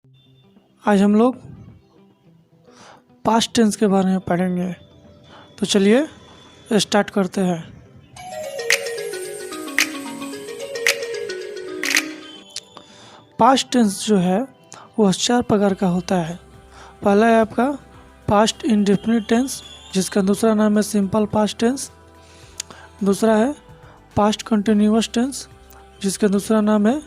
आज हम लोग पास्ट टेंस के बारे में पढ़ेंगे। तो चलिए स्टार्ट करते हैं। पास्ट टेंस जो है वो 4 प्रकार का होता है। पहला है आपका पास्ट इंडेफिनिट टेंस, जिसका दूसरा नाम है सिंपल पास्ट टेंस। दूसरा है पास्ट कंटिन्यूअस टेंस, जिसका दूसरा नाम है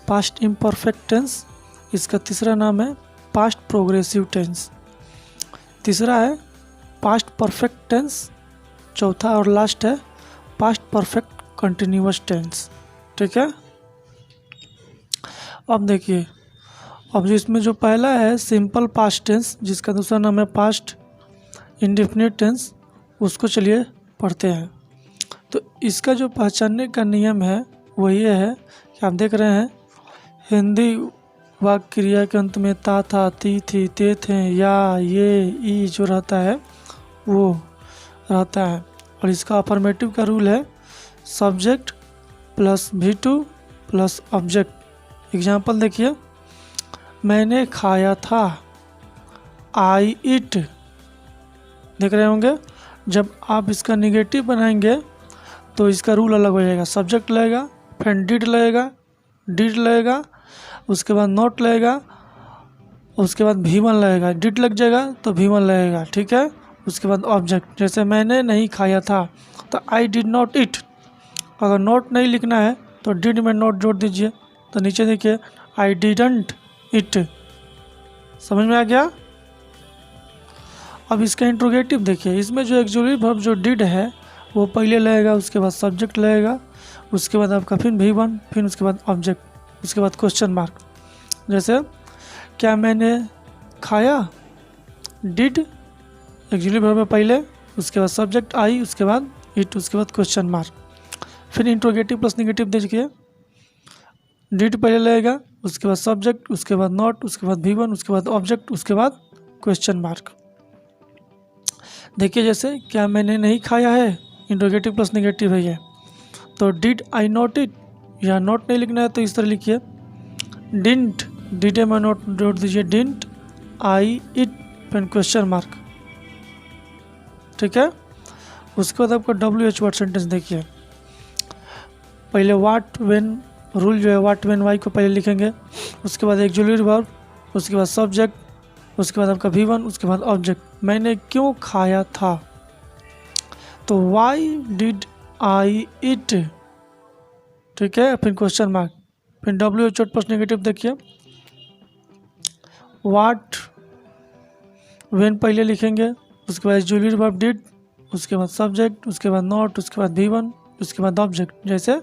पास्ट इम्परफेक्ट टेंस। इसका तीसरा नाम है पास्ट प्रोग्रेसिव टेंस। तीसरा है पास्ट परफेक्ट टेंस। चौथा और लास्ट है पास्ट परफेक्ट कंटिन्यूअस टेंस। ठीक है। अब देखिए, अब जिसमें जो पहला है सिंपल पास्ट टेंस, जिसका दूसरा नाम है पास्ट इंडेफिनिट टेंस, उसको चलिए पढ़ते हैं। तो इसका जो पहचानने का नियम है वो ये है कि आप देख रहे हैं हिंदी वाक्य क्रिया के अंत में ता था, ती थी, ते थे, या, ये, ई जो रहता है वो रहता है। और इसका अफर्मेटिव का रूल है subject plus V2 plus object. Example देखिए, मैंने खाया था, आई इट। देख रहे होंगे, जब आप इसका निगेटिव बनाएंगे तो इसका रूल अलग हो जाएगा। सब्जेक्ट लगेगा, फिर डिड लगेगा, उसके बाद नॉट लगेगा, उसके बाद V1 लगेगा। डिड लग जाएगा तो V1 लगेगा। ठीक है। उसके बाद ऑब्जेक्ट, जैसे मैंने नहीं खाया था तो आई डिड नॉट इट। अगर नॉट नहीं लिखना है तो डिड में नॉट जोड़ दीजिए। तो नीचे देखिए आई डिडंट इट। समझ में आ गया। अब इसका इंट्रोगेटिव देखिए, इसमें जो एक्जुलेटरी वर्ब जो डिड है वो पहले लगेगा, उसके बाद सब्जेक्ट लगेगा, उसके बाद आपका फिर V1, फिर उसके बाद ऑब्जेक्ट, उसके बाद क्वेश्चन मार्क। जैसे क्या मैंने खाया, डिड एक्जुलेटरी वर्ब है पहले, उसके बाद सब्जेक्ट आई, उसके बाद इट, उसके बाद क्वेश्चन मार्क। फिर इंट्रोगेटिव प्लस नेगेटिव देखिए, डिड पहले लगेगा, उसके बाद सब्जेक्ट, उसके बाद नॉट, उसके बाद V1, उसके बाद ऑब्जेक्ट, उसके बाद क्वेश्चन मार्क। देखिए जैसे क्या मैंने नहीं खाया है, इंट्रोगेटिव प्लस नेगेटिव है ये, तो डिड आई नॉट इट, या नॉट नहीं लिखना है तो इस तरह लिखिए डिंट, डिड में नॉट जोड़ दीजिए, डिंट आई इट, फिर क्वेश्चन मार्क। ठीक है। उसके बाद आपका WH वर्ड सेंटेंस देखिए, पहले वाट वेन रूल जो है वाट वेन वाई को पहले लिखेंगे, उसके बाद एक्जुलेटरी वर्ब, उसके बाद सब्जेक्ट, उसके बाद आपका V1, उसके बाद ऑब्जेक्ट। मैंने क्यों खाया था, तो वाई डिड आई इट। ठीक है। फिर क्वेश्चन मार्क, फिर WH प्लस नेगेटिव देखिए, वाट वेन पहले लिखेंगे, उसके बाद एक्जुलेटरी वर्ब डिड, उसके बाद सब्जेक्ट, उसके बाद नॉट, उसके बाद V1, उसके बाद ऑब्जेक्ट। जैसे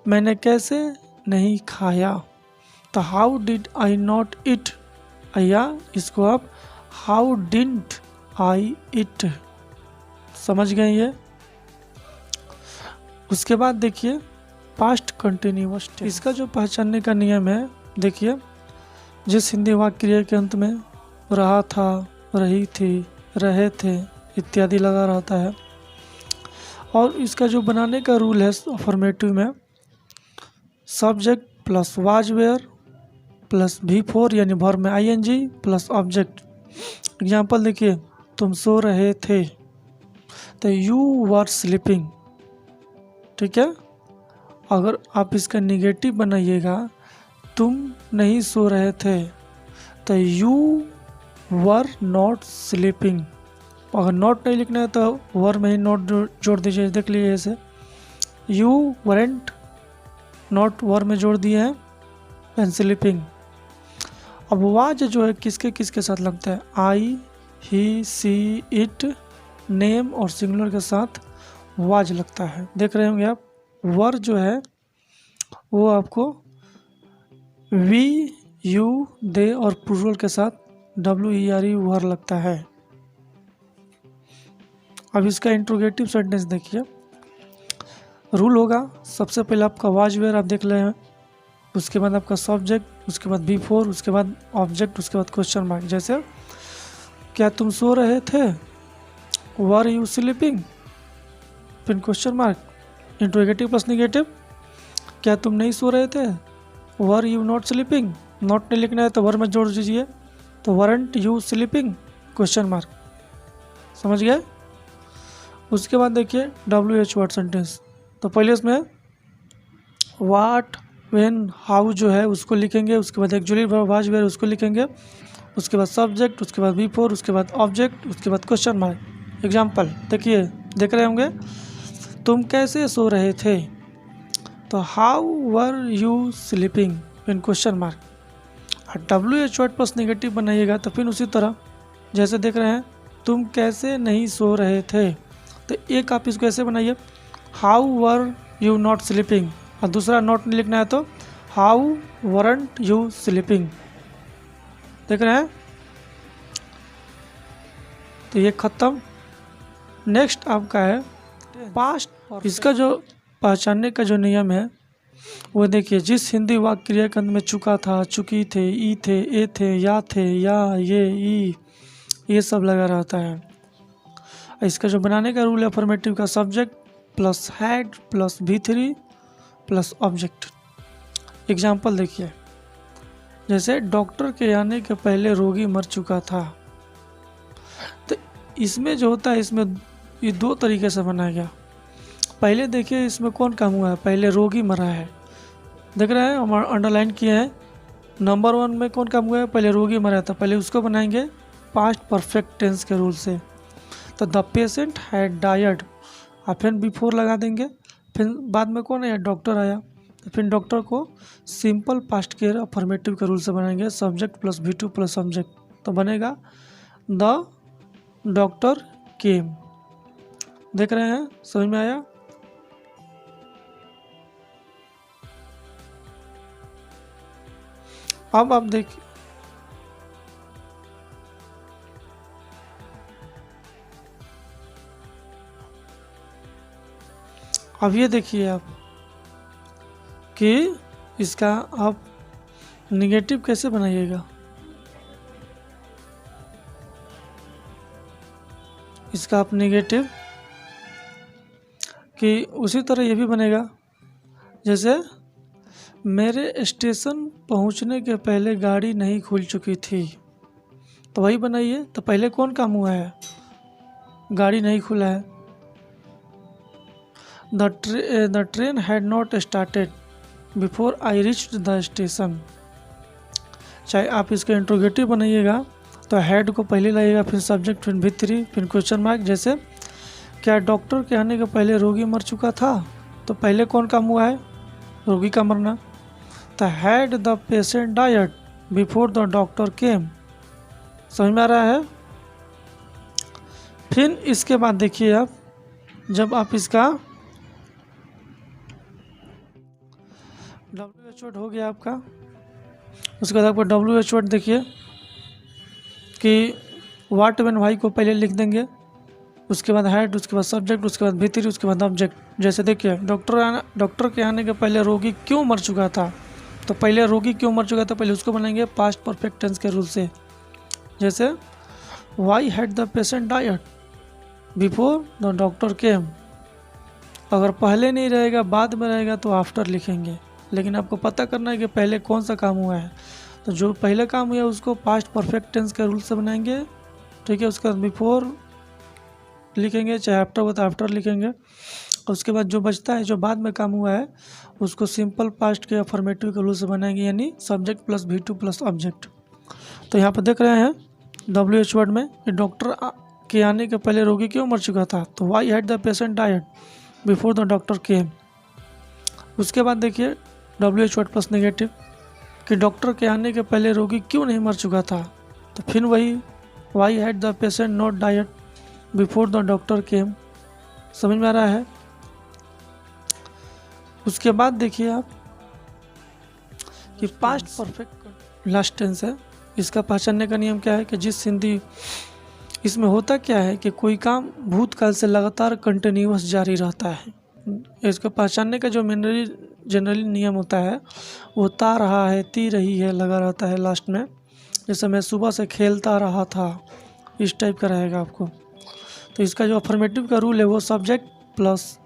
मैंने कैसे नहीं खाया, तो how did I not it, या इसको आप हाउ डिडंट आई इट। समझ गए ये। उसके बाद देखिए पास्ट कंटिन्यूअस टेंस। इसका जो पहचानने का नियम है, देखिए जिस हिंदी वाक्य क्रिया के अंत में रहा था, रही थी, रहे थे इत्यादि लगा रहता है, और इसका जो बनाने का रूल है अफर्मेटिव में subject plus was were plus V4 यानी वर्ब में ING प्लस ऑब्जेक्ट। एग्जाम्पल देखिए, तुम सो रहे थे, तो यू वर स्लीपिंग। ठीक है। अगर आप इसका निगेटिव बनाइएगा, तुम नहीं सो रहे थे, तो यू वर नॉट स्लीपिंग। अगर नॉट नहीं लिखना है तो वर्ब में ही नॉट जोड़ दीजिए। देख लीजिए ऐसे, यू वरेंट नॉट वर्ब में जोड़ दिए हैं, एंड स्लीपिंग। अब वाज जो है किसके किसके साथ लगता है, आई, ही, सी, इट, नेम और सिंगुलर के साथ वाज लगता है। देख रहे होंगे आप, वर जो है वो आपको वी, यू, दे और प्लूरल के साथ WERE वर लगता है। अब इसका इंट्रोगेटिव सेंटेंस देखिए, रूल होगा सबसे पहले आपका वाज वेयर आप देख रहे हैं, उसके बाद आपका सब्जेक्ट, उसके बाद V4, उसके बाद ऑब्जेक्ट, उसके बाद क्वेश्चन मार्क। जैसे क्या तुम सो रहे थे, वर यू स्लीपिंग, फिर question mark, interrogative plus negative, क्या तुम नहीं सो रहे थे, were you not sleeping, not नहीं लिखना है तो वर्ब में जोड़ दीजिए, तो weren't you sleeping question mark, समझ गए। उसके बाद देखिए WH वर्ड सेंटेंस, तो पहले इसमें वाट, व्हेन, हाउ जो है उसको लिखेंगे, उसके बाद एक्चुअली वर्ब वाज वेयर उसको लिखेंगे, उसके बाद सब्जेक्ट, उसके बाद बिफोर, उसके बाद ऑब्जेक्ट, उसके बाद क्वेश्चन मार्क। एग्जाम्पल देखिए, देख रहे होंगे, तुम कैसे सो रहे थे, तो how were you sleeping in question mark. और WH वर्ड प्लस नेगेटिव बनाइएगा तो फिर उसी तरह जैसे देख रहे हैं, तुम कैसे नहीं सो रहे थे, तो एक आप इसको ऐसे बनाइए, how were you not sleeping, और दूसरा नॉट नहीं लिखना है तो हाउ वरंट यू स्लीपिंग, देख रहे हैं। तो ये खत्म। नेक्स्ट आपका है पास्ट। इसका जो पहचानने का जो नियम है वो देखिए, जिस हिंदी वाक्य क्रिया के अंत में चुका था, चुकी थे, ई थे, ए थे, या थे, या, ये, ई, ये सब लगा रहता है। इसका जो बनाने का रूल है अफर्मेटिव का, subject plus had plus V3 plus object. Example देखिए, जैसे डॉक्टर के आने के पहले रोगी मर चुका था, तो इसमें जो होता है, इसमें ये दो तरीके से बनाया गया। पहले देखिए इसमें कौन काम हुआ है, पहले रोगी मरा है, देख रहे हैं हम अंडरलाइन किए हैं। नंबर 1 में कौन काम हुआ है, पहले रोगी मरा था, पहले उसको बनाएंगे पास्ट परफेक्ट टेंस के रूल से, तो द पेशेंट हैड डायड, और फिर बिफोर लगा देंगे, फिर बाद में कौन आया, डॉक्टर आया, तो फिर डॉक्टर को सिंपल पास्ट के अफर्मेटिव के रूल से बनाएंगे, subject plus V2 plus object, तो बनेगा द डॉक्टर केम। देख रहे हैं, समझ में आया। अब आप देखिए, अब ये देखिए आप कि इसका आप निगेटिव कैसे बनाइएगा। इसका आप निगेटिव कि उसी तरह ये भी बनेगा, जैसे मेरे स्टेशन पहुंचने के पहले गाड़ी नहीं खुल चुकी थी, तो वही बनाइए। तो पहले कौन काम हुआ है, गाड़ी नहीं खुला है। The train had not started before I reached the station. चाहे आप इसका इंट्रोगेटिव बनाइएगा तो हैड को पहले लाइएगा, फिर सब्जेक्ट, फिर V3, फिर क्वेश्चन मार्क। जैसे क्या डॉक्टर के आने के पहले रोगी मर चुका था, तो पहले कौन काम हुआ है, रोगी का मरना, तो had the patient died before the doctor came. समझ में आ रहा है। फिर इसके बाद देखिए आप, जब आप इसका WH वर्ड हो गया आपका, उसके बाद आपको WH वर्ड देखिए कि वाट, व्हेन, वाई को पहले लिख देंगे, उसके बाद हैड, उसके बाद सब्जेक्ट, उसके बाद V3, उसके बाद ऑब्जेक्ट। जैसे देखिए, डॉक्टर के आने के पहले रोगी क्यों मर चुका था, तो पहले रोगी क्यों मर चुका था, पहले उसको बनाएंगे पास्ट परफेक्ट टेंस के रूल से। जैसे why had the patient died before the doctor came. अगर पहले नहीं रहेगा, बाद में रहेगा, तो आफ्टर लिखेंगे, लेकिन आपको पता करना है कि पहले कौन सा काम हुआ है। तो जो पहले काम हुआ है उसको पास्ट परफेक्ट टेंस के रूल से बनाएंगे, ठीक है। उसके बाद बिफोर लिखेंगे, चाहे आफ्टर हो तो आफ्टर लिखेंगे। उसके बाद जो बचता है, जो बाद में काम हुआ है, उसको सिंपल पास्ट के अफर्मेटिव के रूल से बनाएंगे, यानी subject plus V2 plus object. तो यहाँ पर देख रहे हैं WH वर्ड में कि डॉक्टर के आने के पहले रोगी क्यों मर चुका था, तो why had the patient died before the doctor came. उसके बाद देखिए WH वर्ड प्लस नेगेटिव कि डॉक्टर के आने के पहले रोगी क्यों नहीं मर चुका था, तो फिर वही why had the patient not died before the doctor came. समझ में आ रहा है। उसके बाद देखिए आप कि पास्ट परफेक्ट लास्ट टेंस है। इसका पहचानने का नियम क्या है कि जिस हिंदी, इसमें होता क्या है कि कोई काम भूतकाल से लगातार कंटिन्यूअस जारी रहता है। इसको पहचानने का जो जनरली नियम होता है वो ता रहा है, ती रही है लगा रहता है लास्ट में। जैसे मैं सुबह से खेलता रहा था, इस टाइप का रहेगा आपको। तो इसका जो अफर्मेटिव का रूल है वो subject plus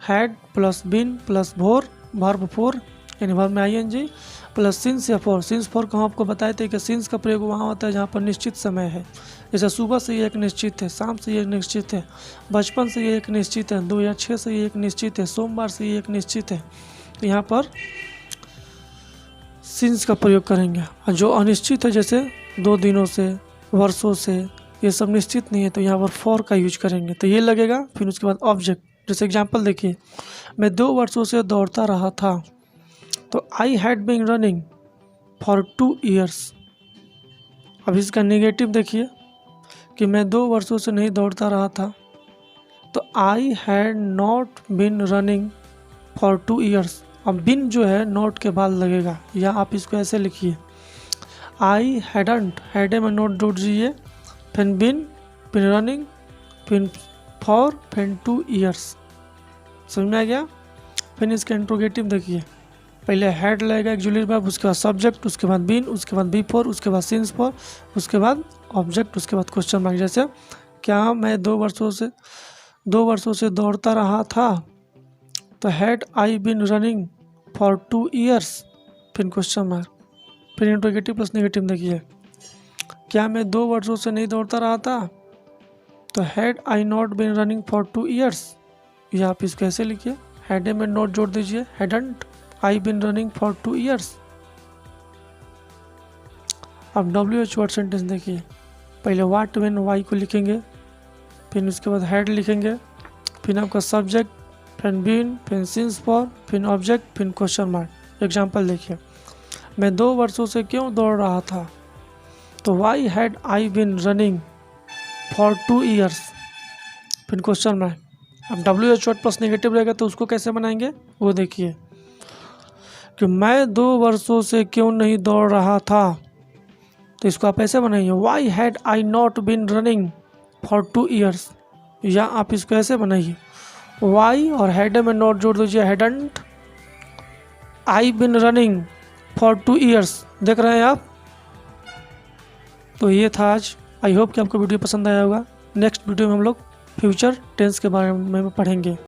had plus been plus भोर, वर्ब फोर यानी वर्ब में ING, प्लस सिंस या फॉर। सिंस फॉर को हम आपको बताए थे कि सिंस का प्रयोग वहाँ होता है जहाँ पर निश्चित समय है। जैसे सुबह से ये एक निश्चित है, शाम से ये एक निश्चित है, बचपन से ये एक निश्चित है, 2006 से ये एक निश्चित है, सोमवार से ये एक निश्चित है। तो यहाँ पर सिंस का प्रयोग करेंगे। और जो अनिश्चित है जैसे 2 दिनों से, वर्षों से, ये सब निश्चित नहीं है, तो यहाँ पर फॉर का यूज करेंगे। तो ये लगेगा। फिर उसके बाद ऑब्जेक्ट। जैसे एग्जांपल देखिए, मैं 2 वर्षों से दौड़ता रहा था। तो I had been running for 2 years. अब इसका नेगेटिव देखिए कि मैं 2 वर्षों से नहीं दौड़ता रहा था। तो I had not been running for 2 years. अब बिन जो है नॉट के बाद लगेगा, या आप इसको ऐसे लिखिए, आई हैडंट, हैडे में नोट जोड़ दीजिए, फिर बिन, फिर रनिंग, फिर फॉर, फिर 2 ईयर्स। समझ में आ गया। फिर इसका इंट्रोगेटिव देखिए, पहले हैड लगेगा एक्जुलरी वर्ब, उसके बाद सब्जेक्ट, उसके बाद बिन, उसके बाद बी फॉर, उसके बाद सिंस फॉर, उसके बाद ऑब्जेक्ट, उसके बाद क्वेश्चन मार्क। जैसे क्या मैं 2 वर्षों से दौड़ता रहा था। तो had I been running for 2 years, फिर क्वेश्चन मार्क, फिर इंट्रोगेटिव प्लस नेगेटिव देखिए, क्या मैं 2 वर्षों से नहीं दौड़ता रहा था। तो had I not been running for 2 years, या आप इसको ऐसे लिखिए, हैडे में नोट जोड़ दीजिए, hadn't I been running for 2 years. अब WH वर्ड सेंटेंस देखिए, पहले व्हाट, व्हेन, वाई को लिखेंगे, फिर उसके बाद हैड लिखेंगे, फिर आपका सब्जेक्ट, फिर बीन, फिर सिंस फॉर, फिर ऑब्जेक्ट, फिर क्वेश्चन मार्क। एग्जांपल देखिए, मैं 2 वर्षों से क्यों दौड़ रहा था। तो why had I been running for 2 years, फिर क्वेश्चन मार्क। अब WH वर्ड प्लस नेगेटिव रहेगा तो उसको कैसे बनाएंगे वो देखिए, कि मैं 2 वर्षों से क्यों नहीं दौड़ रहा था। तो इसको आप ऐसे बनाइए, why had I not been running for 2 years, या आप इसको ऐसे बनाइए, वाई और हैड में नॉट जोड़ दीजिए, hadn't I been running for 2 years. देख रहे हैं आप। तो ये था आज। आई होप कि आपको वीडियो पसंद आया होगा। नेक्स्ट वीडियो में हम लोग फ्यूचर टेंस के बारे में पढ़ेंगे।